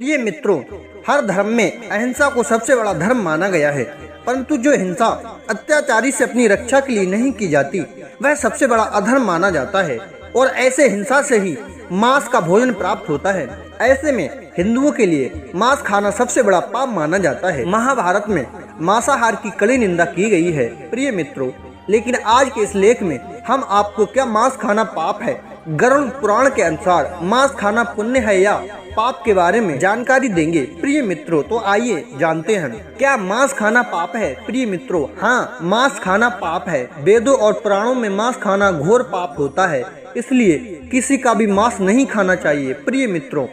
प्रिय मित्रों, हर धर्म में अहिंसा को सबसे बड़ा धर्म माना गया है, परंतु जो हिंसा अत्याचारी से अपनी रक्षा के लिए नहीं की जाती वह सबसे बड़ा अधर्म माना जाता है। और ऐसे हिंसा से ही मांस का भोजन प्राप्त होता है। ऐसे में हिंदुओं के लिए मांस खाना सबसे बड़ा पाप माना जाता है। महाभारत में मांसाहार की कड़ी निंदा की गई है। प्रिय मित्रों, लेकिन आज के इस लेख में हम आपको क्या मांस खाना पाप है, गरुड़ पुराण के अनुसार मांस खाना पुण्य है या पाप के बारे में जानकारी देंगे। प्रिय मित्रों, तो आइए जानते हैं क्या मांस खाना पाप है। प्रिय मित्रों, हाँ, मांस खाना पाप है। वेदों और पुराणों में मांस खाना घोर पाप होता है, इसलिए किसी का भी मांस नहीं खाना चाहिए। प्रिय मित्रों,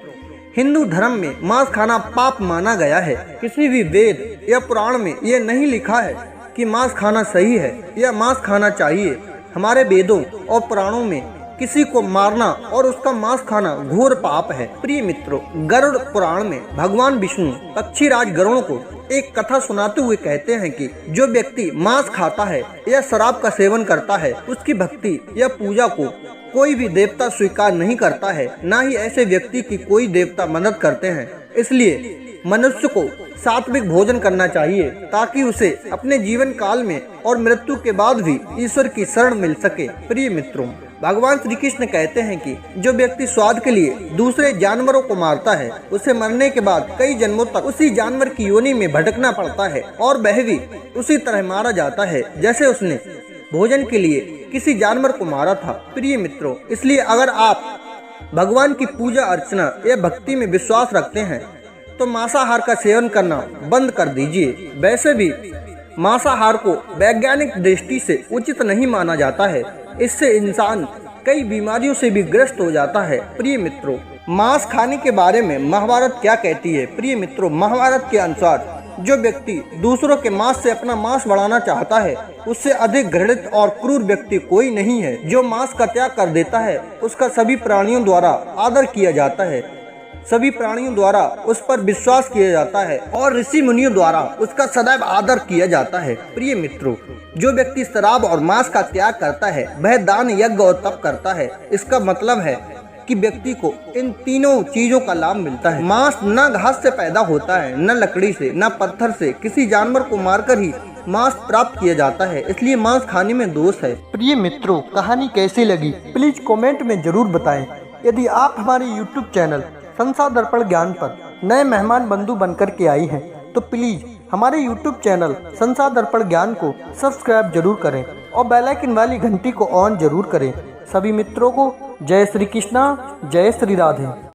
हिंदू धर्म में मांस खाना पाप माना गया है। किसी भी वेद या पुराण में ये नहीं लिखा है कि मांस खाना सही है या मांस खाना चाहिए। हमारे वेदों और पुराणों में किसी को मारना और उसका मांस खाना घोर पाप है। प्रिय मित्रों, गरुड़ पुराण में भगवान विष्णु पक्षीराज गरुड़ को एक कथा सुनाते हुए कहते हैं कि जो व्यक्ति मांस खाता है या शराब का सेवन करता है उसकी भक्ति या पूजा को कोई भी देवता स्वीकार नहीं करता है, न ही ऐसे व्यक्ति की कोई देवता मदद करते हैं। इसलिए मनुष्य को सात्विक भोजन करना चाहिए ताकि उसे अपने जीवन काल में और मृत्यु के बाद भी ईश्वर की शरण मिल सके। प्रिय मित्रों, भगवान श्री कृष्ण कहते हैं कि जो व्यक्ति स्वाद के लिए दूसरे जानवरों को मारता है उसे मरने के बाद कई जन्मों तक उसी जानवर की योनि में भटकना पड़ता है और वह भी उसी तरह मारा जाता है जैसे उसने भोजन के लिए किसी जानवर को मारा था। प्रिय मित्रों, इसलिए अगर आप भगवान की पूजा अर्चना या भक्ति में विश्वास रखते हैं तो मांसाहार का सेवन करना बंद कर दीजिए। वैसे भी मांसाहार को वैज्ञानिक दृष्टि से उचित नहीं माना जाता है। इससे इंसान कई बीमारियों से भी ग्रस्त हो जाता है। प्रिय मित्रों, मांस खाने के बारे में महाभारत क्या कहती है। प्रिय मित्रों, महाभारत के अनुसार जो व्यक्ति दूसरों के मांस से अपना मांस बढ़ाना चाहता है उससे अधिक घृणित और क्रूर व्यक्ति कोई नहीं है। जो मांस का त्याग कर देता है उसका सभी प्राणियों द्वारा आदर किया जाता है, सभी प्राणियों द्वारा उस पर विश्वास किया जाता है और ऋषि मुनियों द्वारा उसका सदैव आदर किया जाता है। प्रिय मित्रों, जो व्यक्ति शराब और मांस का त्याग करता है वह दान, यज्ञ और तप करता है। इसका मतलब है कि व्यक्ति को इन तीनों चीजों का लाभ मिलता है। मांस न घास से पैदा होता है, न लकड़ी से, न पत्थर से। किसी जानवर को मारकर ही मांस प्राप्त किया जाता है, इसलिए मांस खाने में दोष है। प्रिय मित्रों, कहानी कैसी लगी प्लीज कमेंट में जरूर बताएं। यदि आप हमारे YouTube चैनल संसार दर्पण ज्ञान पर नए मेहमान बंधु बनकर के आई हैं तो प्लीज हमारे YouTube चैनल संसार दर्पण ज्ञान को सब्सक्राइब जरूर करें और बेल आइकन वाली घंटी को ऑन जरूर करें। सभी मित्रों को जय श्री कृष्णा, जय श्री राधे।